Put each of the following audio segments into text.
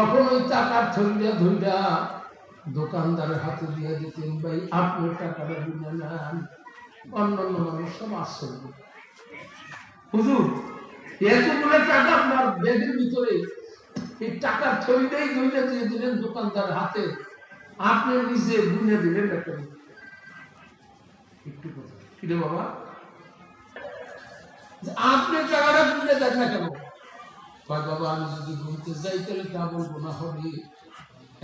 তখন ওই টাকার থলিয়া ধইরা দোকানদারের হাতে দিয়ে দিতেন, ভাই আপনি টাকাটা বুঝে নেন। অন্যান্য মানুষ সব আশ্চর্য, হুজুর এতগুলো টাকা আপনার ব্যাগের ভিতরে, এই টাকার থলিটাই ধইরা দিয়ে দিলেন দোকানদারের হাতে, আপনি নিজে গুনে দিলেন একটা। একটু কথা কিরে বাবা, আপনি টাকাটা গুনে দেন না কেন? বাবা আমি যদি গুনতে যাই তাহলে ডাবল গোনা হবে,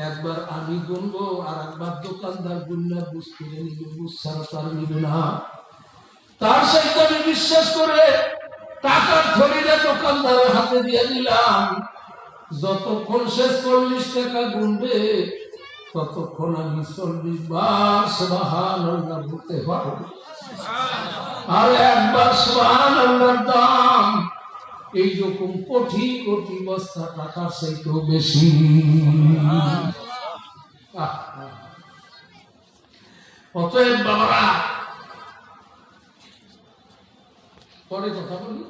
একবার আমি গুনবো আর একবার দোকানদার গুননা বুঝ করে নিবে, বুঝ ছাড়া তার নিবে না। তার সাথে আমি বিশ্বাস করে টাকার থলিটা দোকানদারের হাতে দিয়ে দিলাম। যতক্ষণ সে 40 টাকা গুনবে ততক্ষণ আমি 40 বার সুবহানাল্লাহ বলতে পারবো। আর একবার সুবহানাল্লাহর দাম এইরকম কোটি কোটি বস্তা টাকার চাইতেও বেশি। অতএব বাবারা, পরে কথা বলি।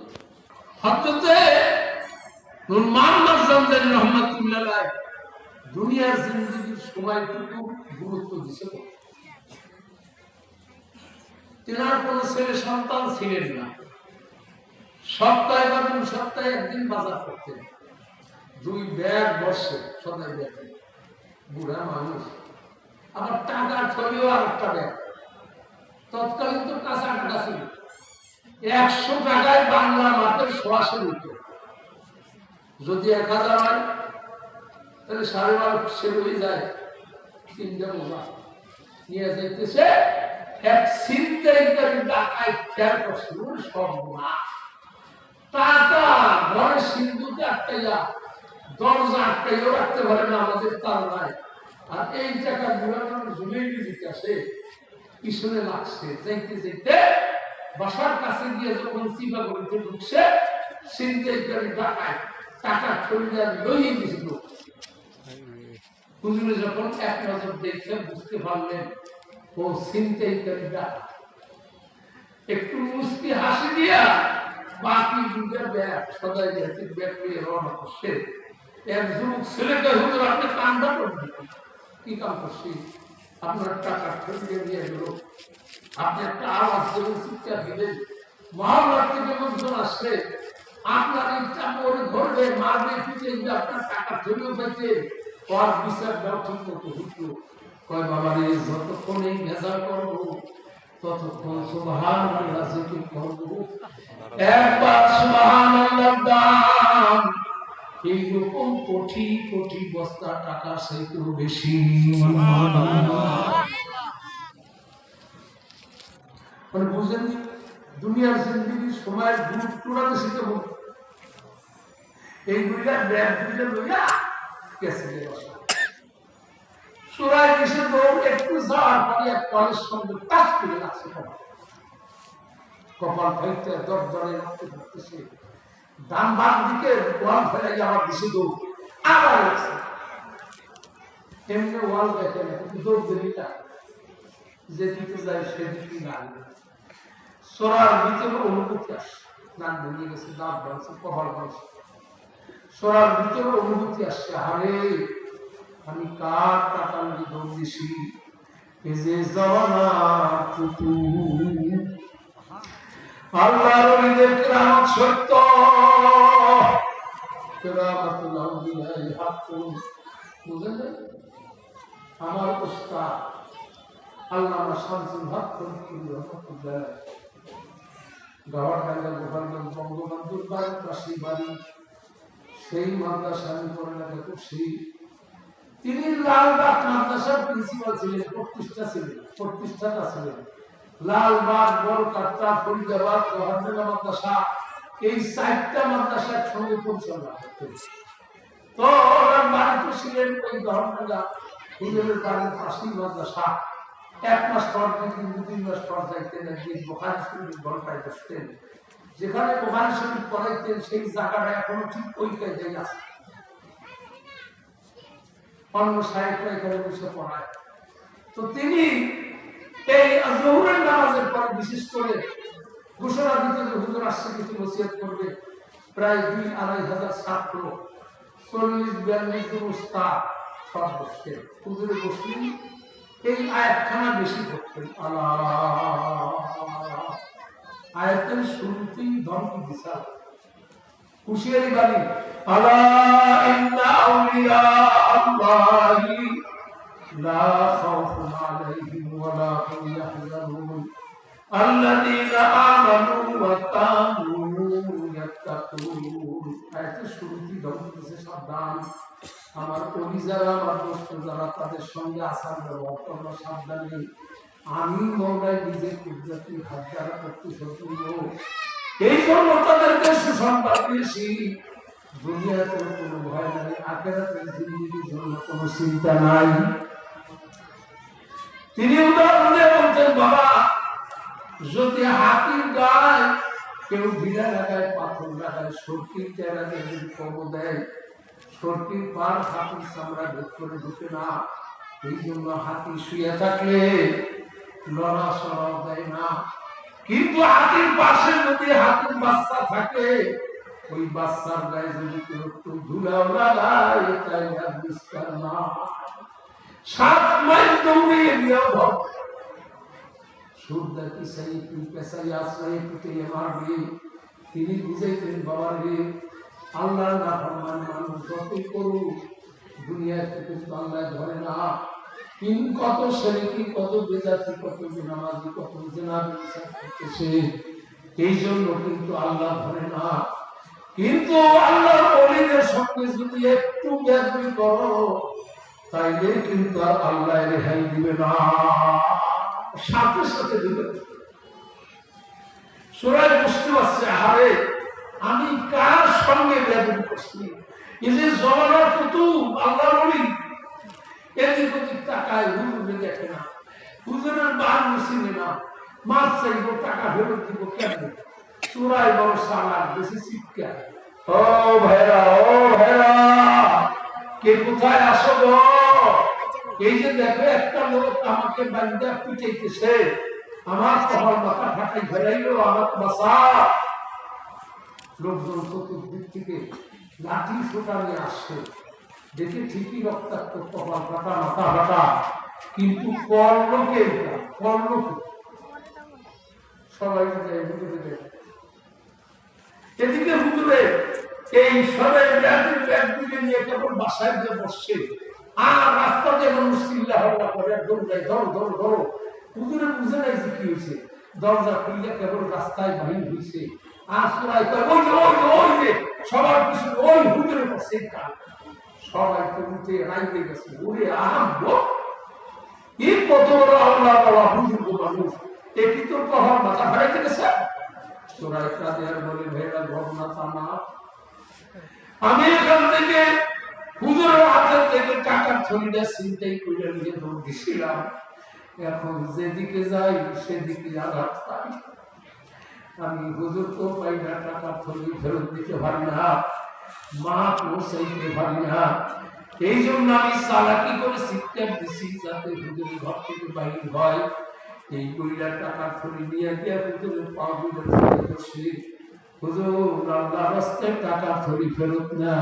হযরতে নুরমান মাযদানী রাহমাতুল্লাহ আলাইহি দুনিয়ার জিন্দেগির সময়টুকু গুরুত্ব দিয়েছে। তেনার কোন ছেলে সন্তান ছিলেন না। সপ্তাহে বা 2 সপ্তাহে একদিন বাজার করতেন, 2 ব্যাগ বসে সদাই ব্যাগ, বুড়া মানুষ। আবার টাকার থলিও আর একটা ব্যাগ। তৎকালীন তো কাঁচা টাকা ছিল, 100 টাকায় বাংলা মাপের 100 হইত। যদি 1000 হয় তাহলে 12.5 হয়ে যায়। 3টা বোঝা নিয়ে যাইতেছে, এক ছিনতাইকারী ডাকাই খেয়াল করছে, সব টাকা ঘরে সিন্ধুকে আটকাইয়া, দরজা আটকাইয়া রাখতে পারে না, আমাদের তার নাই। আর এই টাকা গুলা ঝুলিয়ে দিতে আসে, পিছনে লাগছে। যাইতে যাইতে বাসার কাছে গিয়ে যখন চিপা করতে ঢুকছে, ছিনতাইকারী ডাকাই টাকা থলিয়া লইয়ে দিয়েছিল। হুজুরে যখন এক নজর দেখছে বুঝতে পারলেন ও ছিনতাইকারী ডাকাই। একটু মুস্কি হাসি দিয়া বাকি 2টা ব্যাগ সদাই ব্যাগ নিয়ে রওনা করছে। এক যুবক ছেলেকে, হুজুর আপনি কামটা করবেন? কি কাম করছি? আপনার টাকা ঠকিয়ে নিয়ে গেল, আপনি একটা আওয়াজ দেবেন, চিৎকার দিবেন, মহল্লার থেকে লোকজন আসছে, আপনার ইচ্ছা করে ধরবে, মারবে, পিঠে আপনার টাকা ধরেও পাইতে, ওর বিচার দেওয়া ঠিক মতো হুজুর কয়, বাবা রে যতক্ষণ এই ভেজাল করবো ততক্ষণ সুবহানাল্লাহ জিকির করব। একবার সুবহানাল্লাহর দাম এইরকম কোটি কোটি বস্তা টাকা চাইতেও বেশি। মানে বুঝলেন, দুনিয়ার জিন্দেগি সময়ের গুরুত্বটা বেশি। কেমন এই 2টা ব্যাগ 2টা লইয়া গেছে সুরায় কিসে দৌড়, একটু যাওয়ার পরে এক কলেজ সঙ্গে টাচ করে লাগছে কপাল ফাইতে দরদরে রক্তে ঢুকতেছে। ডান বাম দিকে ওয়াল ফেলাই আমার দিছে দৌড়, আবার লাগছে। এমনি ওয়াল দেখে না, কিন্তু দৌড় দেরি না, যেদিকে যায় সেদিকে না। সোরার ভিতরে অনুভূতি আসে, নাক ভেঙে গেছে, দাঁত ভাঙছে, কপাল ভাঙছে। সোরার ভিতরে অনুভূতি আসছে, আরে আমি কার টাকা নিয়ে দৌড় দিছি, এই যে জওয়ানা টুটু। আল্লাহর ওলিদের কেরামত সত্য, কেরামতুল আউলিয়াই হাক্কুন। বুঝলেন? আমার উস্তাদ আল্লামা শামসুল হক রহমাতুল্লাহ গাওয়ারডাঙ্গা গোপালগঞ্জ বঙ্গবন্ধুর বাড়ি পাশে বাড়ি, সেই মাদ্রাসা আমি পড়ালেখা করছি। তিনি লালবাগ মাদ্রাসার প্রিন্সিপাল ছিলেন, প্রতিষ্ঠাতা ছিলেন। লালবাগ, বড়কাট্টা, ফরিদাবাদ, গোহারডাঙ্গা মাদ্রাসা, এই 4টা মাদ্রাসার সঙ্গে পরিচালনা করতেন। তো ওনার বাড়ি তো ছিলেন ওই গোহারডাঙ্গা হুজুরের বাড়ির পাশেই মাদ্রাসা। 1 মাস পর 2-3 মাস পর যাইতেন, একদিন বুখারী শরীফের ঘন্টায় বসতেন। যেখানে বুখারী শরীফ পড়াইতেন সেই জায়গাটা এখনো ঠিক ওই জায়গায় আছে। অন্য সাহেবরা এখানে বসে পড়ায়। তো তিনি এই জোহরের নামাজের পরে বিশেষ করে ঘোষণা দিতে যে হুজুর আসছে কিছু নসিহত করবে। প্রায় 2-2.5 হাজার ছাত্র 40-42 জন উস্তাদ সব বসছে, হুজুরে বসলেন, এই আয়াতখানা বেশি করতেন। আয়াতের শুরুতেই ধমকি দিশা, হুঁশিয়ারি বাণী, আলা ইন্না আউলিয়া আল্লাহি লা খাউফুন আলাইহিম ওয়া লা হুম ইয়াহজানুন আল্লাযীনা আমানু ওয়া কানু ইয়াত্তাকুন। আয়াতের শুরুতেই ধমকি দিছে, সাবধান, আমার ওলি যারা, আমার দোস্ত যারা, তাদের সঙ্গে আসার ব্যবহার করবো সাবধানে। আমি মৌলাই নিজে কুদরতি হাত দ্বারা করতে সক্ষম, এই জন্য তাদেরকে সুসংবাদ দিয়েছি, দুনিয়াতে কোনো ভয় নাই, আখিরাতের জিন্দেগির জন্য কোনো চিন্তা নাই। তিনি উদাহরণ দিয়ে বলতেন, বাবা, যদি হাতির গায়ে কেউ ঢিলা লাগায়, পাথর লাগায়, সর্কির চেহারাকে যদি কম দেয়, সর্কির পার হাতির চামড়া ভেদ করে ঢুকে না। এই জন্য হাতি শুয়ে থাকলে লড়াচড়া দেয় না। কিন্তু হাতির পাশে যদি হাতির বাচ্চা থাকে, ওই বাচ্চার গায়ে যদি কেউ একটু ধুলাও লাগায়, তাই আর বিস্তার না। 7 মাইল দৌড়িয়ে দিয়েও ভব সুরদা পিছাই পেছাই আশ্রয় পিটিয়ে মারবে। তিনি বুঝাইতেন, বাবার রে, আল্লাহর নাফরমান মানুষ যতই করুক, দুনিয়াতে কিন্তু আল্লাহ ধরে না। কিন্তু কত শরীকি, কত বেজাতি, কত বেনামাজি, কত জেনা বিচার করতেছে, এই জন্য কিন্তু আল্লাহ ধরে না। কিন্তু আল্লাহর ওলিদের সঙ্গে যদি একটু বেয়াদবি করো, তাইলে কিন্তু আর আল্লাহ রেহাই দিবে না, সাথে সাথে দিবে। সূরা বুঝতে পারছে, আরে আমি কার সঙ্গে বেয়াদবি করছি? এই যে জমানার কুতুব, আল্লাহর ওলি, এদিক ওদিক তাকায়, হুজুরে দেখে না, হুজুরের বার মুসিবে না, মাছ চাইব, টাকা ফেরত দিব কেমন? চোরাই বড় সালাদ, বেশি শিক্ষা। ও ভাইরা, ও ভাইরা, কে কোথায় আসো গো? এই যে দেখো, একটা লোক আমাকে বান্দা পিটাইতেছে, আমার কপাল মাথা ফাটাই ফেলাইলো, আমার বাসা। লোকজন চতুর্দিক থেকে লাঠি ফোটা নিয়ে আসছে, দেখে ঠিকই রক্তাক্ত, কপাল ফাটা, মাথা ফাটা, কিন্তু কর্ণকে সবাই এদিকে হুজুরে এই সবাই ব্যাগের ব্যাগ দিকে নিয়ে কেবল বাসায় গিয়ে বসছে, আর রাস্তাতে মানুষ চিল্লা হল্লা করে, একদম যায়, ধরো ধরো ধরো। হুজুরে বুঝে নাই যে কি হয়েছে, দরজা খুললে কেবল রাস্তায় বাহির হয়েছে, আর সবাই ওই যে সবার পিছনে ওই হুজুরে বসে কাল, সবাই তো উঠে রাইতে গেছে, ওরে আরম্ভ কি কত বড় আল্লাহ বাবা বুজুর্গ মানুষ, একই তোর কখন মাথা ফাটাইতে গেছে। সূরা কাদের বলে, ভাইরা, ঘটনা তা না, আমি এখান থেকে হুজুরের হাতের থেকে টাকার থলিটা ছিনতাই করে নিয়ে দৌড় দিছিলাম, এখন যেদিকে যাই সেদিকে আঘাত পাই। আমি হুজুর তো পাই না, টাকার থলি ফেরত দিতে পারি না, মা পৌঁছাইতে পারি না। এই জন্য আমি চালাকি করে শিক্ষা দিছি, যাতে হুজুরের ঘর থেকে বাহির হয়। এই বইটা টাকার থলি নিয়ে গিয়ে হুজুরের পা দুটো ধরে বসি, হুজুর আল্লাহর রাস্তায় টাকার থলি ফেরত না।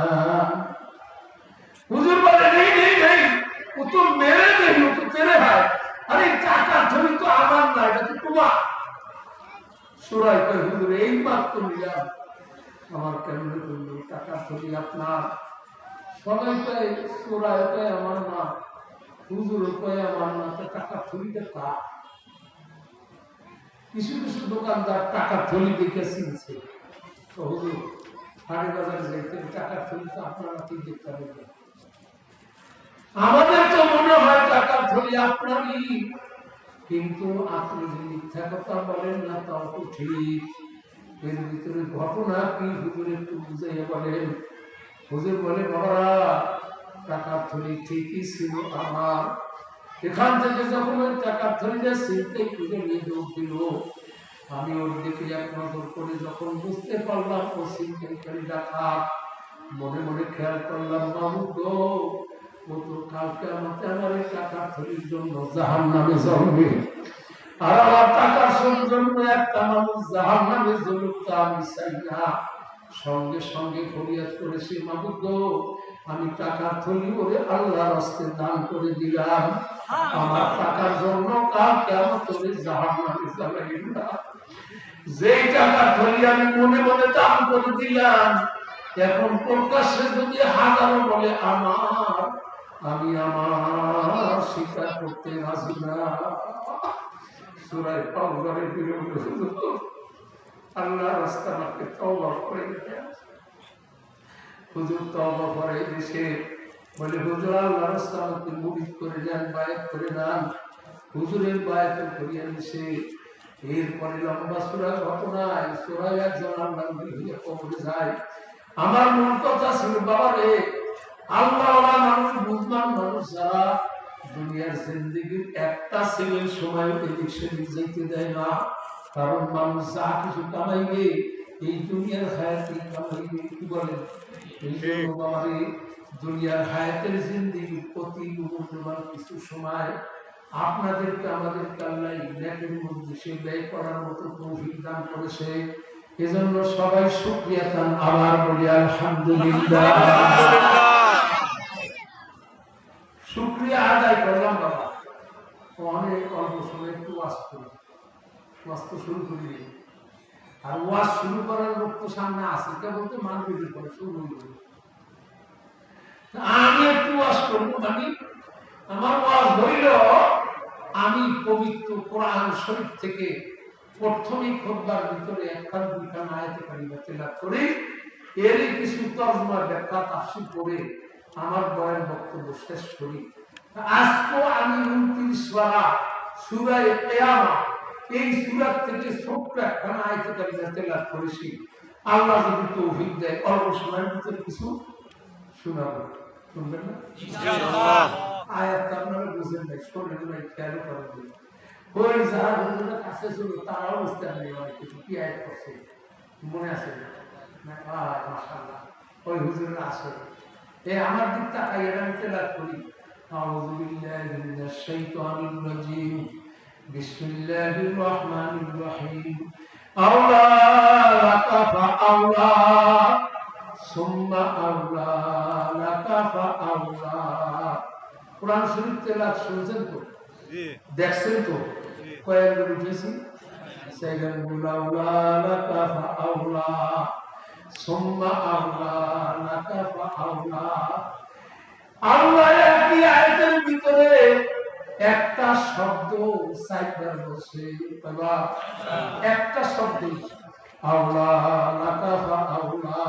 হুজুর বলে, নেই নেই নেই, ও তো মেরে নেই, ও তো তেরে হয়। আরে টাকার থলি তো আমার না, এটা তো তোমার। সূরা কয়, হুজুর এই মাত্র নিলাম, আমার কেমনে করলো, টাকার থলি আপনার। সবাই কয়, সূরা কয় আমার না, হুজুর কয় আমার না, টাকার থলিটা কার? কিছু কিছু দোকানদার টাকার থলি দেখে চিনছে, তো হুজুর হাটে বাজারে যাইতে টাকার থলি তো আপনারা কি দেখতে পাবেন? আমাদের তো মনে হয় টাকার থলি আপনারই, কিন্তু আপনি যে মিথ্যা কথা বলেন না, তাও তো ঠিক। এর ভিতরে ঘটনা কি হুজুর একটু বুঝাইয়া বলেন। হুজুর বলে, বাবা, টাকার থলি ঠিকই ছিল আমার, এখান থেকে যখন ওই টাকার থলিটা ছিনতাই করে নিয়ে দৌড় দিল, আমি ওর দিকে এক নজর করে যখন বুঝতে পারলাম ও ছিনতাইকারী ডাকাত, মনে মনে খেয়াল করলাম, মাহবুব গো, ও তো কালকে আমাকে আমার এই টাকার থলির জন্য জাহান্নামে জ্বলবে, আর আমার টাকার জন্য একটা মানুষ জাহান্নামে জ্বলুক তা আমি চাই না। সঙ্গে সঙ্গে ফরিয়াদ করেছি, মাহবুব গো, আমি টাকার থলি করে আল্লাহর রাস্তায় দান করে দিলাম, আমার টাকার জন্য কাল কিয়ামতে জাহান্নামে জ্বালাইও না। যেই টাকার থলি আমি মনে মনে দান করে দিলাম, এখন প্রকাশ্যে যদি হাজারো বলে আমার, আমি আমার স্বীকার করতে রাজি না। সূরা তাওবারে ফিরে আল্লাহ রাস্তা আমাকে তওবা করে দেন। হুজুর তওবা করে এসে বলে, হুজুর আল্লাহ রাস্তা আমাকে মুরিদ করে দেন, বায়াত করে দেন। হুজুরের বায়াত করিয়া দিছে। এরপরে লম্বা সূরা ঘটনায় সূরায় একজন আল্লাহ হইয়া কবরে যায়। আমার মন কথা ছিল, বাবা রে, আল্লাহওয়ালা মানুষ, বুঝমান মানুষ যারা দুনিয়ার জিন্দেগির একটা সেকেন্ড সময় এদিক সেদিক যাইতে দেয় না, কারণ মানুষ যা কিছু কামাইবে এই দুনিয়ার হায়াতে কামাইবে। কি বলেন? এই জন্য বাবারে, দুনিয়ার হায়াতের জিন্দেগি প্রতি মূল্যবান কিছু সময় আপনাদেরকে আমাদেরকে আল্লাহ নেকের মধ্যে সে ব্যয় করার মতো তৌফিক দান করেছে। এজন্য সবাই শুকরিয়া তান আবার বলি আলহামদুলিল্লাহ। শুকরিয়া আদায় করলাম বাবা। অনেক অল্প সময় একটু ওয়াজ করি, ওয়াজ তো শুরু করি, আর ওয়াজ শুরু করার লোক তো সামনে আসে, কেবল তো মানবিকের পরে শুরু হইল। আমি একটু ওয়াজ করবো, মানে আমার ওয়াজ হইল, আমি পবিত্র কোরআন শরীফ থেকে প্রথমেই খুতবার ভিতরে একখান দুইখান আয়াতে কারিমা তেলাওয়াত করে এরই কিছু তরজমা ব্যাখ্যা তাফসীর করে আমার বয়ান বক্তব্য শেষ করি। আজকে আমি 29 পারা সূরা কিয়ামা, এই সূরা থেকে ছোট্ট একখান আয়াতে কারিমা তেলাওয়াত করেছি। আল্লাহ যদি তৌফিক দেয় অল্প সময়ের ভিতরে কিছু শোনাবো, শুনবেন না ইনশাআল্লাহ? আয়াতটা আপনারা বুঝেন নাই, শোনেন নাই, খেয়াল করেন। ওই যারা হুজুরের কাছে ছিল তারাও বুঝতে পারেনি অনেক কিছু, কি আয়াত করছে মনে আছে না? মাশাআল্লাহ, ওই হুজুরের আছে। আমার দিক তাকাই, আমি তেলাওয়াত করি। আউযু বিল্লাহি মিনাশ শাইতানির রাজীম, বিসমিল্লাহির রহমানির রহিম। আওলা লাকা ফাআওলা সুম্মা আওলা লাকা ফাআওলা। কোরআন শরীফ তেলাওয়াত শুনছেন তো? জি। দেখছেন তো? কয়েকবার উঠেছি, সেখানে আওলা লাকা ফাআওলা সুম্মা আওলা লাকা ফাআওলা। আল্লাহ একই আয়াতের ভিতরে একটা শব্দ সাইবার বসে, বাবা একটা শব্দ, আওলা লাকা ফাআওলা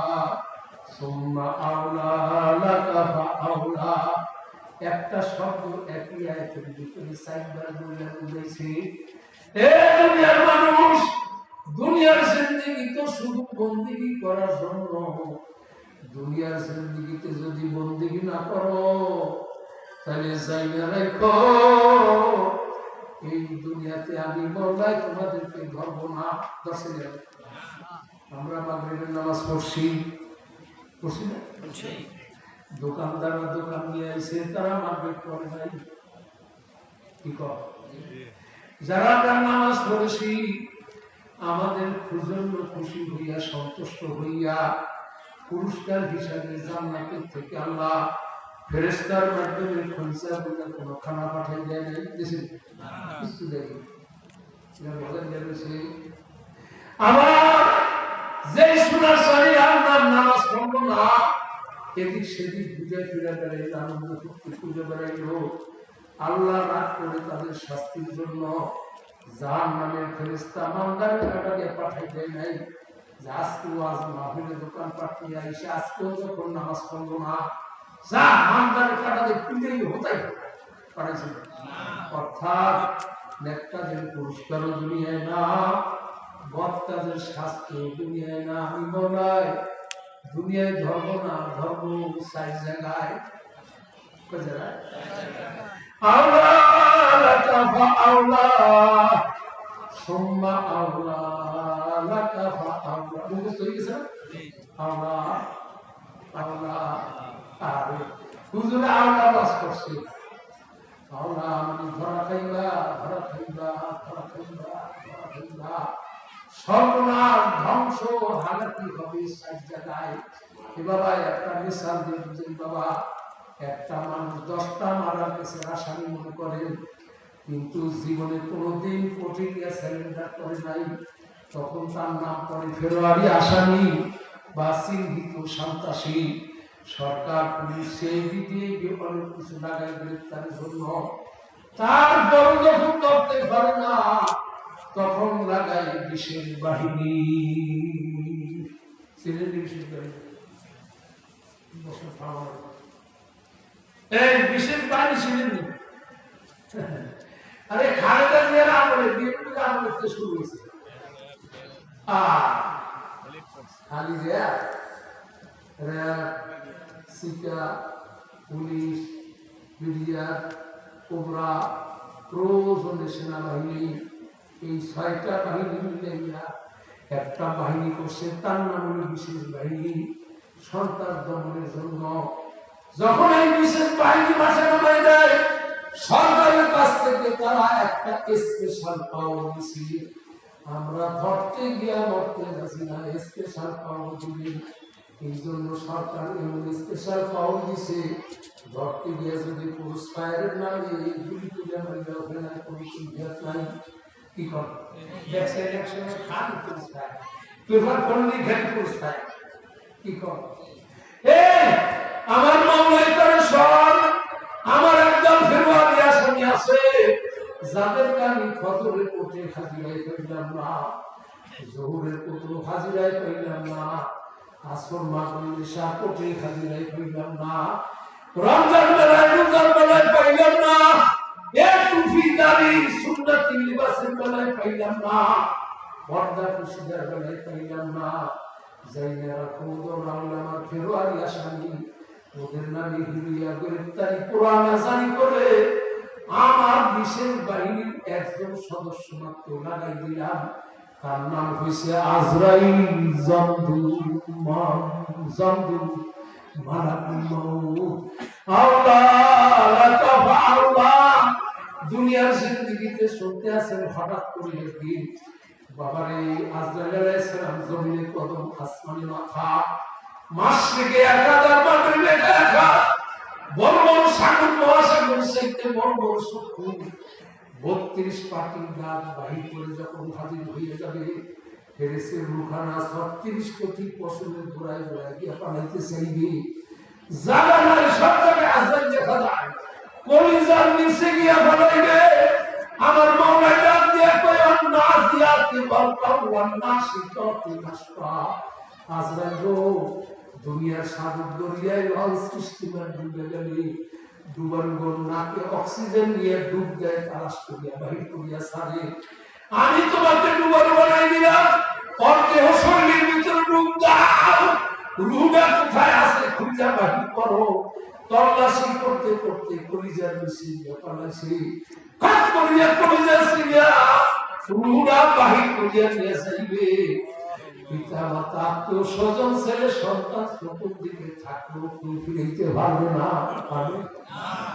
সুম্মা আওলা লাকা ফাআওলা, একটা শব্দ একই আয়াতের ভিতরে সাইবার বলে বুঝাইছে। এ দুনিয়ার মানুষ, দুনিয়ার জিন্দেগি তো শুধু বন্দেগি করার জন্য। দুনিয়ার জিন্দেগিতে যদি বন্দেগি না করো, তাহলে জাইনা রাখো এই দুনিয়াতে আমি মওলাই তোমাদেরকে ধরব না। দর্শনে আমরা মাগরিবের নামাজ পড়ছি, পড়ছি না? দোকানদাররা দোকান নিয়ে এসে তারা মাগরিব পড়ে নাই, কি কর? যারা তার নামাজ পড়েছি আমাদের জন্য খুশি হইয়া সন্তুষ্ট হইয়া পুরস্কার হিসাবে জান্নাতের থেকে আল্লাহ ফেরেশতার মাধ্যমে খনসা বলে কোন খানা পাঠিয়ে দেয় নাই, দেশে কিছু দেয় বলেন যাবে। আবার যে সোনার শাড়ি আল্লাহ নামাজ পড়লো না, এদিক সেদিক বুঝে ফিরে বেড়াইল, আনন্দ করতে খুঁজে বেড়াইল, আল্লাহ রাগ করে তাদের শাস্তির জন্য জাহান্নামের ফেরেশতা মান্দারের কাটা দিয়ে পাঠাই দেয় নাই। যে আজকেও আজ মাহফিলে দোকান পাঠিয়ে আইসে আজকেও যখন নামাজ পড়লো না, যা মান্দারের কাটা দিয়ে পিলেই হতাই পাঠাইছিল। অর্থাৎ নেক কাজের পুরস্কারও দুনিয়ায় না, বদ কাজের শাস্তি দুনিয়ায় না। আমি বলাই দুনিয়ায় ধর্ম না, ধর্ম 4 জায়গায়। কয় জায়গায়? আওলা লাকা ফাআওলা সুম্মা আওলা লাকা ফাআওলা। মুখস্থ হয়ে গেছে? আওলা আওলা। আরে হুজুরে আওলা বাস করছে, আওলা মানে ধরা খাইবা, ধরা খাইবা, ধরা খাইবা, ধরা খাইবা, সর্বনাশ ধ্বংস হালাকি হবে 4 জায়গায়। বাবা একটা মিসাল দিন বাবা, একটা মানুষ 10টা মারার কাছে আসামি মনে করেন, কিন্তু জীবনে কোনোদিন কোর্টে সারেন্ডার করে নাই, তখন তার নাম পড়ে ফেব্রুয়ারি আসামি বা চিহ্নিত সন্ত্রাসী। সরকার পুলিশ সেই দিকে অনেক কিছু লাগায় গ্রেপ্তারের জন্য, তারপর যখন করতে পারে না তখন লাগায় বিশেষ বাহিনী। এই বিশেষ বাহিনী ছিলেন আরে খালেদা জিয়ার আমলে, বিএনপির আমলে তো শুরু হয়েছে। খালি Zia, seeker, police, BDR, cobra, প্রয়োজনে সেনাবাহিনী, এই 6টা বাহিনী মিলে একটা বাহিনী করছে, তার নাম হল বিশেষ বাহিনী, সন্ত্রাস দমনের জন্য। যখন এই বিশেষ বাহিনী ভাষা নামাই দেয়, সরকারের কাছ থেকে তারা একটা স্পেশাল পাওয়ার দিচ্ছে। আমরা ধরতে গিয়া মরতে যাচ্ছি না, স্পেশাল পাওয়ার দিবে। এই জন্য সরকার এমন স্পেশাল পাওয়ার দিছে, ধরতে গিয়া যদি পুরুষ ফায়ারের নামে গুলি তুলে মারলে ওখানে কোনো সুবিধা নাই। কি কর দেখছেন একসঙ্গে খান পুরুষ ফায়ার, পেপার পড়লেই খান পুরুষ ফায়ার। কি কর আমার মামলায় করে সব আমার একদম ফেব্রুয়ারি আসামি আছে, যাদেরকে আমি ফজরের কোর্টে হাজিরায় পাইলাম না, জোহরের কোর্টে হাজিরায় পাইলাম না, আসর মাগরিব ইশা কোর্টে হাজিরায় পাইলাম না, রমজান বেলায় রোজার বেলায় পাইলাম না, এক টুপি দাড়ি সুন্নতি লিবাসের বেলায় পাইলাম না, পর্দা কুশিদার বেলায় পাইলাম না। যাইনারা কোদর আল্লামার ফেব্রুয়ারি আসামি, ওদের নামে হিরিয়া গ্রেপ্তারি কোরআন জারি করে আমার বিশেষ বাহিনীর একজন সদস্য মাত্র লাগাই দিলাম, তার নাম হয়েছে আজরাইল জামদুল মালাকুল মউত। আল্লাহ দুনিয়ার জিন্দেগিতে শুনতে আছেন, হঠাৎ করে একদিন বাবারে আজরাইল আলাইহিস সালাম জমিনে কদম, আসমানে মাথা, মাশরিকে 1000 মাগরিবে 1000, বড় বড় সাগর মহাসাগর চাইতে বড় বড় শত্রু 32 পাটির দাঁত বাহির করে যখন হাজির হয়ে যাবে, ফেরেশতের রুখানা 36 কোটি পশমের ঘোড়ায় ঘোড়ায় গিয়ে পালাইতে চাইবে। জায়গা নাই, সব জায়গায় আজরাইল দেখা যায়, কলিজার নিচে গিয়ে পালাইবে। আমার মাওলানা ডাক দিয়ে কয় নাসিয়াতি বালকা ওয়ান নাসিকাতি নাসফা, আজরাইল দুনিয়ার সাগর দরিয়ায় লঞ্চ স্টিমার ডুবে গেলে ডুবার গোল নাকে অক্সিজেন নিয়ে ডুব দেয়, তালাশ করিয়া বাহির করিয়া ছাড়ে। আমি তোমাকে ডুবার বানাই দিলাম, অর্ধেহ শরীরের ভিতরে ডুব দাও, রুহটা কোথায় আছে খুঁজা বাহির করো। তল্লাশি করতে করতে কলিজার নিচে গিয়ে পালাইছি, কাজ করিয়া কলিজা সিরিয়া রুহটা বাহির করিয়া নিয়ে যাইবে। পিতা মাতা আত্মীয় স্বজন ছেলে সন্তান চোখের দিকে থাকলেও কেউ ফিরিতে পারবে না, পারবে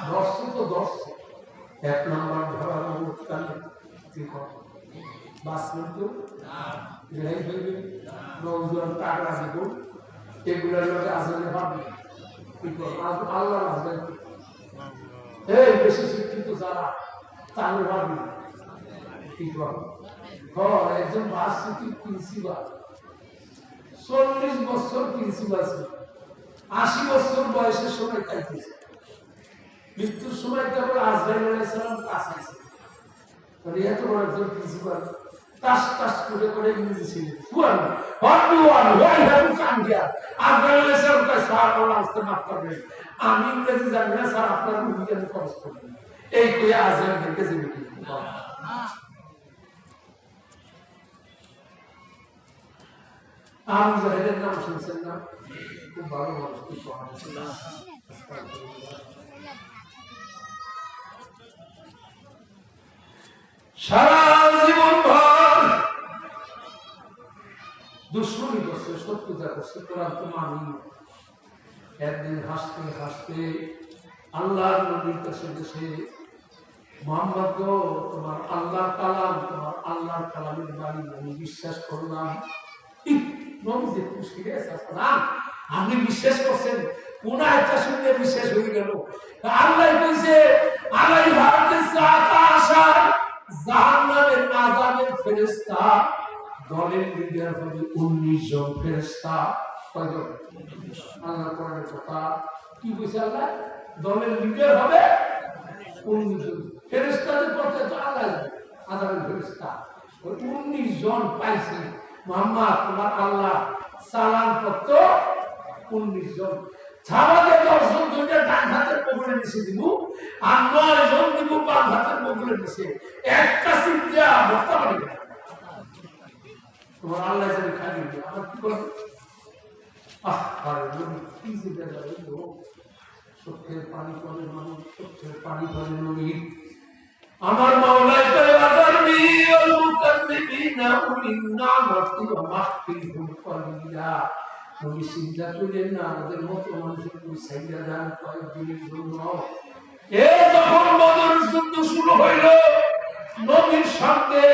দর্শন তো দর্শন। 1 নম্বর ধরার অনুষ্ঠানে বাঁচবেন তো রেহাই হইবে, নৌজন টাকা দিব, এগুলোর লোকে আসলে ভাববে কি করবো, আল্লাহ আসবেন। এই বেশি শিক্ষিত যারা তাহলে ভাববে কি করবো। একজন ভার্সিটির প্রিন্সিপাল 40 বছর প্রিন্সিপাল ছিল, 80 বছর বয়সের সময় খাইতেছে, মৃত্যুর সময় কেবল আজরাইল আলাইহিস সালাম কাছে আছে। এত বড় একজন প্রিন্সিপাল টাস টাস করে করে ইংরেজি ছিলেন, আমি ইংরেজি জানি না স্যার, আপনার ভূমিকা খরচ করবেন, এই কয়ে আজরাইল থেকে জীবিত। আবু জাহেলের নাম শুনছেন না? খুব ভালো মানুষ, খুব সারা জীবন ভর দুশ্মনী করছে, শত্রুতা করছে, কোরআন তো মানি। একদিন হাসতে হাসতে আল্লাহর নবীর কাছে বসে, মুহাম্মদ গো, তোমার আল্লাহর কালাম, তোমার আল্লাহর কালামের বাণী আমি বিশ্বাস করলাম। আপনি বিশ্বাস করছেন? কোন একটা শুনলে বিশ্বাস হয়ে গেল। আল্লাহ কইছে আলাইহা তিসআতা আশার, জাহান্নামের আযাবের ফেরেশতা দলের লিডার হবে 19 জন ফেরেশতা। কয়জন? আল্লাহ কোরআনের কথা কি কইছে? আল্লাহ দলের লিডার হবে 19 জন ফেরেশতাদের পথে তো আল্লাহ আযাবের ফেরেশতা 19 জন পাইছি। মুহাম্মদ তোমার আল্লাহ সালাম পত্র 19 জন। সাহাবাদের 10 জন দুইটা ডান হাতের কবরে নিচে দিব, আর 9 জন দিব বাম হাতের কবরে নিচে। একটা চিন্তা বর্তা পারি না। তোমার আল্লাহ যাবে খালি আমার কি করবে? কি চিন্তা করে চোখের পানি পড়ে মানুষ, চোখের পানি পড়ে নবী। আমার মাওলাই করে আযারনি ওয়াল মুকাদ্দিবিনা উলিন নামাতি ওয়া মাহফিলহুম কলিলা। নবী চিন্তা করেন না আমাদের মতো মানুষের কোন সাইয়া দান কয়েকদিনের জন্য। যখন বদর যুদ্ধ শুরু হইল, নবীর সঙ্গে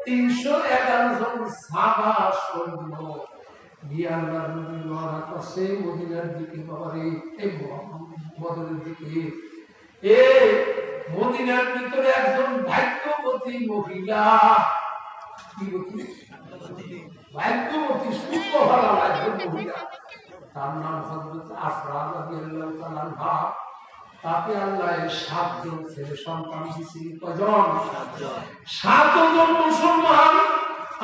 311 জন সাহাবা সৈন্য গিয়ে আল্লাহর নবী রওনা করছে মদিনার দিকে। বাবারে এই বদরের দিকে। মদিনার ভিতরে একজন ভাগ্যবতী মহিলা, কি ভাগ্যবতী সুখভালা একজন মহিলা, তার নাম হযরত আফরা রাদিয়াল্লাহু তাআলা আনহা। তাকে আল্লাহ 7 জন ছেলে সন্তান দিয়েছেন। কয়জন? 7 জন মুসলমান।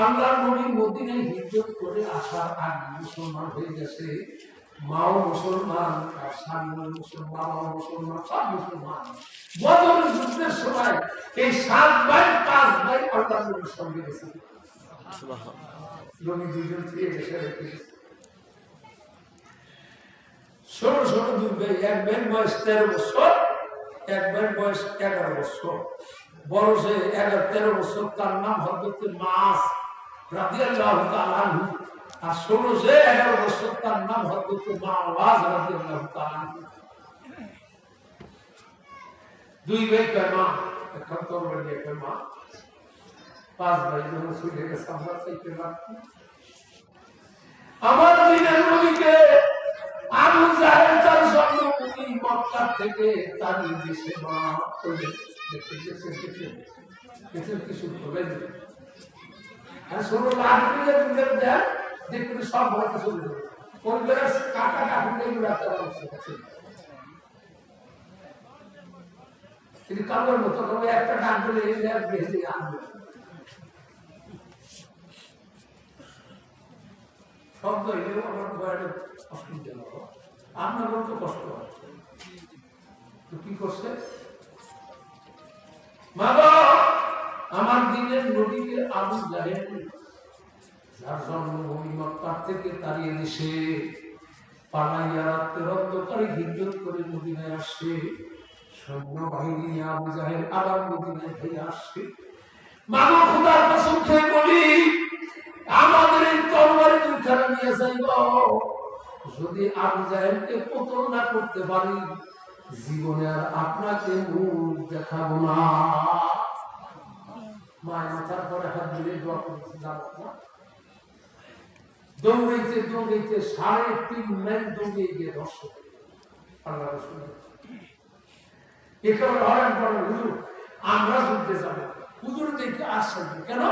আল্লাহর নবী মদিনায় হিজরত করে আসার আগে মুসলমান হয়ে গেছে। মাও মুসলমান, আর স্বামীও মুসলমান, বাবাও মুসলমান, সব মুসলমান। বদর যুদ্ধের সময় এই 7 ভাই 5 ভাই আল্লাহর নবীর সঙ্গে গেছে। নবী দুইজন ফিরে এসে রেখে গেছে। ছোট ছোট 2 ভাই, এক ভাই বয়স 13 বছর, এক ভাই বয়স 11 বছর। বড় যে 13 বছর, তার নাম হযরত মাস রাদিয়াল্লাহু তাআলা আনহু। আর ছোট যে 11 বছর, তার নাম হযরত মাওয়াজ রাদিয়াল্লাহু তাআলা আনহু। 2 ভাই কয়মা, এখন তো বলে কয়মা, 5 ভাই যখন ছুটে গেছে আমরা চাইতে লাগতো। আমার দিনের নবীকে আবু জাহেল তার জন্মভূমি মক্কা থেকে তাড়িয়ে দিয়েছে। মা দেখেন কিছু বলেন। আর ষোলো লাখ মিলে তুলে দেন, দেখবেন সব ভয়টা চলে যাবে। পরিবারের কাকা কাকুকে রাখতে পারছে কিন্তু কাপড় মতো তবে একটা ডাক দিলে বেশি আনবে। শব্দ এলেও আমার ভয়ের অসুবিধা হলো, আপনারও তো কষ্ট হয়। তো কি করছে? বাবা আমার দিনের নবীকে আবু জাহেল যার জন্মভূমি মক্কা থেকে তাড়িয়ে দিছে, পালাইয়া রাতের অন্ধকারে হিজরত করে মদিনায় আসছে। সৈন্যবাহিনী নিয়ে আবু জাহেল আবার মদিনায় ফিরে আসছে। মানব খোদার কসম খেয়ে বলি, আমাদের এই তরবারি দুইখানা নিয়ে যাইব। যদি আবু জাহেলকে পতন না করতে পারি, জীবনে আর আপনাকে মুখ দেখাবো না। মায়ের মাথার পরে হাত দিলে দোয়া করতে যাব না। দৌড়াইতে দৌড়াইতে 3.5 মাইল দৌড়িয়ে গিয়ে দর্শক আল্লাহ রাসূল একেবারে হরেন বলেন, হুজুর আমরা যুদ্ধে যাবো। হুজুর দেখে আশ্চর্য, কেন?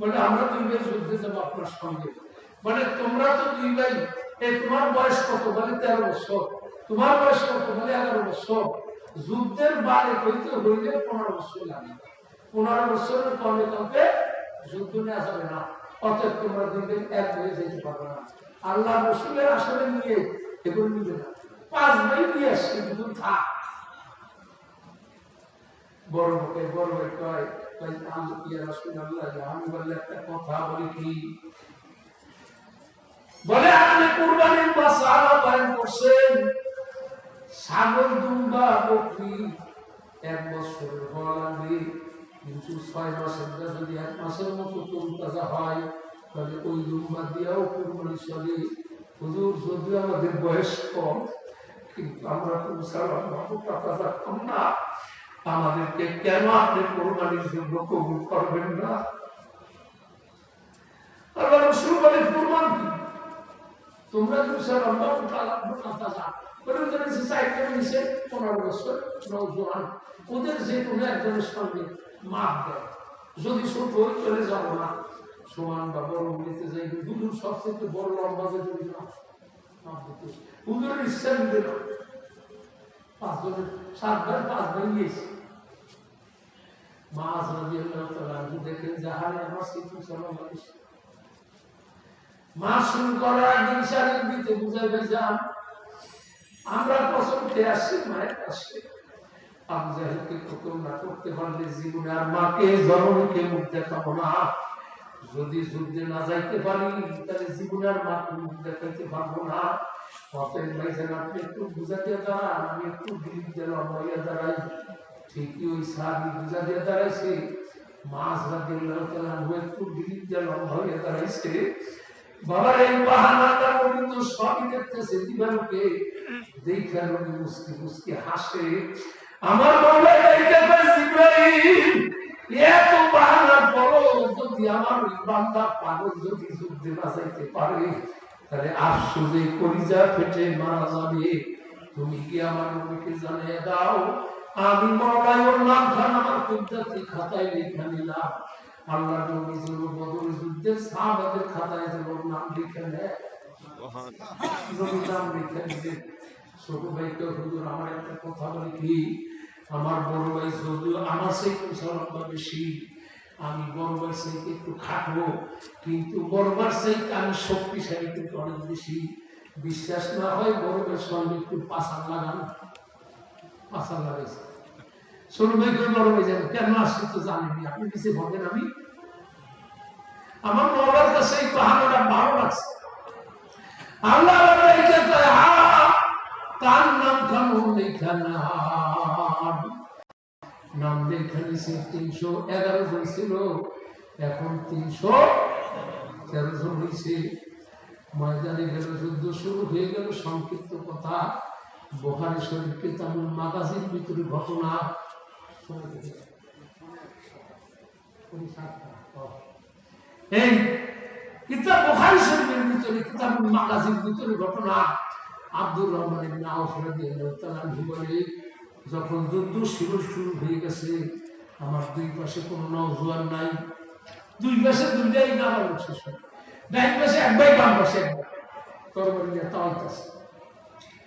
বলে আমরা 2 ভাই যুদ্ধে যাবো আপনার সঙ্গে। মানে তোমরা তো 2 ভাই, তোমার বয়স কত? বলে 13 বছর। তোমার বয়স কত? বলে 11 বছর। যুদ্ধের বারে হইতে হইলে 15 বছর লাগে। 15 বছরের কমে কাউকে যুদ্ধ নেওয়া যাবে না। অতএব তোমরা 2 ভাই এক হয়ে যেতে পারবে না। আল্লাহ রাসূলের আসলে নিয়ে এগুলো নিবে না। 5 ভাই নিয়ে আসছে, কিন্তু থাক। বড় ভাই কয় আমি বললে একটা কথা বলি কি? বলে আপনি কুরবানির মাসআলা বয়ান করছেন, ছাগল, দুম্বা, বকরি 1 বছরের হওয়া লাগবে, কিন্তু 6 মাসের যদি 1 মাসের মতো তরুতাজা হয়, তাহলে ওই দুম্বা দিয়েও কুরবানি চলে। হুজুর যদিও আমাদের বয়স কম, কিন্তু আমরা তরুতাজা কম না, আমাদেরকে কেন আপনি কোরবানির জন্য কবুল করবেন না? আল্লাহ রাসূল বলেন কুরবান কি? তোমরা দুশো লম্বা মোটা তাজা ওদের যে চাইতে নিচে 15 বছর নওজোয়ান ওদের যে কোনো একজনের সঙ্গে মাপ দেয় যদি ছোট চলে যাবো না সমান বা বড় নিতে যাই দুজন সবচেয়ে বড় লম্বা যে যদি না হুজুরের ইচ্ছা নিতে না 5 জনের 7 ভাই 5 ভাই গিয়েছে মাছ রাদিয়াল্লাহু তাআলা দেখেন জাহানে আমার সিদ্ধ সালাম মাছ শুরু করার আগে ইশারা দিতে বুঝাই যান আমরা পছন্দ খেয়ে আসছি মায়ের কাছে আবু জাহেলকে খতম না করতে পারলে জীবনে আর মাকে জননীকে মুখ দেখাবো না যদি যুদ্ধে না যাইতে পারি তাহলে জীবনে আর মাকে মুখ দেখাইতে পারবো না অতএব ভাইজান আপনি একটু বুঝা দিয়ে দাঁড়ান আমি একটু দিলিপ দিয়ে লম্বাইয়া দাঁড়াই ঠিকই ওই সাহাবি বুঝা দিয়ে দাঁড়াইছে মাছ রাদিয়াল্লাহু তাআলা একটু দিলিপ দিয়ে লম্বাইয়া দাঁড়াইছে বাবার এই বাহানাটা কিন্তু সবই দেখতেছে দিবানুকে দেখে নবী মুস্কি মুস্কি হাসে আমার মাওলা দেখতে পায় জিবরাইল এত বাহানার পরও যদি আমার বান্দা পাগল যদি যুদ্ধে না যাইতে পারে তাহলে আফসোসে কলিজা ফেটে মারা যাবে তুমি কি আমার নবীকে জানিয়ে দাও আমি মাওলা ওর নাম খান আমার কুদরতি খাতায় লেখা নিলাম আল্লাহ নবী যুদ্ধ বদরের যুদ্ধে সাহাবাদের খাতায় যেন নাম লিখে নেয় নবী নাম লিখে নিলেন ছোট ভাইকে হুজুর আমার একটা কথা বলি কি আমার বড় ভাই যদিও আমার সেই কুশলতা বেশি আমি বড় ভাই সেই একটু খাটবো কিন্তু বড় ভাই সেই আমি শক্তিশালী কিন্তু অনেক বেশি বিশ্বাস না হয় বড় ভাইয়ের সঙ্গে একটু পাশার লাগান পাশার লাগাইছে ছোট ভাইকে বড় ভাই যাবে কেন আসছে তো জানেনি আপনি কিছু ভাবেন আমি আমার মৌলার কাছে এই পাহাড়টা ভালো লাগছে আল্লাহ তার নাম কেমন লেখানা নাম লেখা নিছে 311 জন ছিল এখন 313 জন হয়েছে ময়দানে গেল যুদ্ধ শুরু হয়ে গেল সংক্ষিপ্ত কথা বুখারী শরীফ কিতাবুল মাগাজির ভিতরে ঘটনা এই কিতাব বুখারী শরীফের ভিতরে কিতাবুল মাগাজির ভিতরে ঘটনা আব্দুর রহমান ইবনে আওফ রাদিয়াল্লাহু তাআলা বলে যখন যুদ্ধ শুরু হয়ে গেছে আমার দুই পাশে কোনো নওজোয়ান নাই দুই পাশে দুইটাই না আমার শেষ ডাইন পাশে এক ভাই বাম পাশে এক ভাই তরবারি নিয়ে তাওয়াইতেছে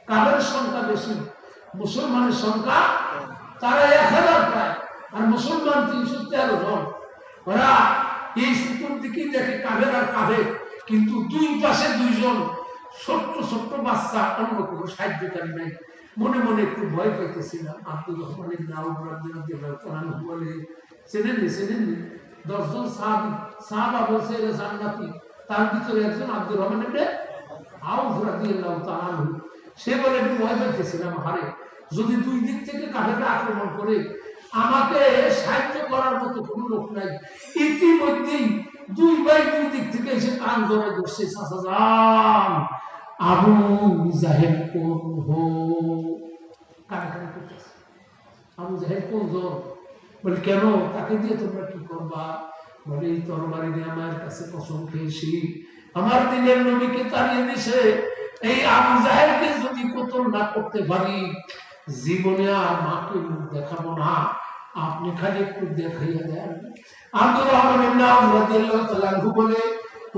কাদের সংখ্যা বেশি মুসলমানের সংখ্যা তারা 1000 প্রায় আর মুসলমান 313 জন ওরা এই সুতুর দিকে দেখে কাভের আর কাভের কিন্তু দুই পাশে দুইজন ছোট্ট ছোট্ট বাচ্চা অন্য কোনো সাহায্যকারী নাই মনে মনে একটু ভয় পাইতেছিলাম আব্দুর রহমান ইবনে আওফ রাদিয়াল্লাহু তাআলা বলে চেনেননি 10 জন সাহাবা বলছে এরা জান্নাতি তার ভিতরে একজন আব্দুর রহমান ইবনে আওফ রাদিয়াল্লাহু তাআলা সে বলে একটু ভয় পাইতেছিলাম হারে যদি দুই দিক থেকে কাফেররা আক্রমণ করে আমাকে সাহায্য করার মতো কোনো লোক নাই ইতিমধ্যেই দুই ভাই দুই দিক থেকে এসে কান ধরে ধরছে চাচা যান আবু জাহেল কোন হো কানে করতেছে আবু জাহেল কোন জন বলে কেন তাকে দিয়ে তোমরা কি করবা বলে এই তরবারি দিয়ে আমার কাছে কসম খেয়েছি আমার দিনের নবীকে তাড়িয়ে দিছে এই আবু জাহেলকে যদি কতল না করতে পারি জীবনে আর মাকে মুখ দেখাবো না আপনি খালি একটু দেখাইয়া দেন আব্দুর রহমান ইবনে আওফ রাদিয়াল্লাহু তাআলা বলে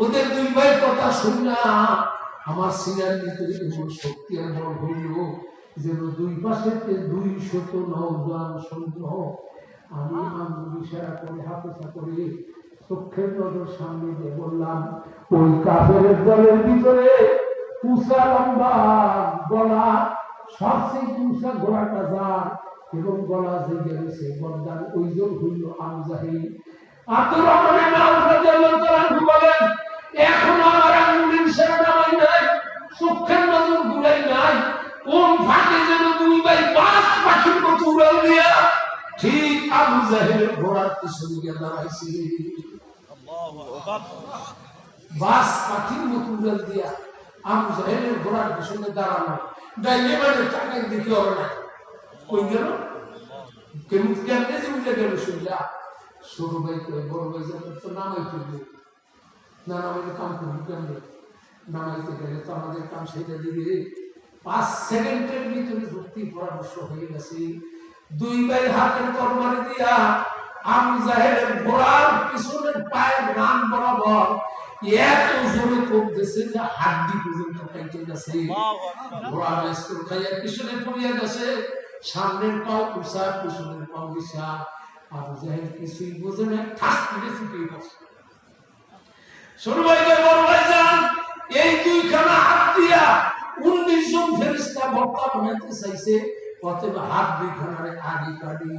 ওদের দুই ভাই কথা শুনা আমার সিনার ভিতরে এমন শক্তি আর বল হইল যেন দুই পাশে 200 নওজোয়ান সৈন্য আমি আঙ্গুল ইশারা করে হাতে করে চোখের নজর সামনে দিয়ে বললাম ওই কাফেরের দলের ভিতরে উঁচা লম্বা গলা সবচেয়ে উঁচা ঘোড়াটা যার এবং গলা জেগে রয়েছে বলদান ওইজন হইল আবু জাহেল আব্দুর রহমান ইবনে আওফ রাদিয়াল্লাহু তাআলা বলেন এখন আমার আঙ্গুলের ইশারা নামাই নাই চোখের নজর ঘুরাই নাই কোন ফাঁকে যেন দুই ভাই পাঁচ পাখির মতো উড়াল দিয়া ঠিক আবু জাহেলের ঘোড়ার পিছনে গিয়ে দাঁড়াইছে আল্লাহু আকবার বাস পাখির মতো উড়াল দিয়া আবু জাহেলের ঘোড়ার পিছনে দাঁড়ানো ডাইলে মানে টাকা দেখি হবে না কই গেল কেমন কেমনে যে উঠে গেল শুনলা ছোট ভাই কই বড় ভাই যখন তো নামাই তুলবে না নামাইলে কাম করবি কেমনে নামাইতে গেলে তো আমাদের কাম সেটা দিবে। 5 সেকেন্ডের ভিতরে যুক্তি পরামর্শ হয়ে গেছে। দুই ভাই হাতের তরবারি দিয়া আবু জাহেলের ঘোড়ার পিছনের পায়ের রান বরাবর এত জোরে করতেছে যে হাড্ডি পর্যন্ত কাইটে গেছে। ঘোড়া বেস্তুর খাইয়া পিছনে পড়িয়া গেছে, সামনের পাও উষা পিছনের পাও নিশা। আবু জাহেল কিছুই বোঝে না, ঠাস করে চুকিয়ে গেছে। ছোট ভাইকে বড় ভাই যান, এই দুইখানা হাত দিয়া 19 জন ফেরেশতা বক্তা বানাইতে চাইছে, অতএব হাত দুইখানারে আগে কাটি।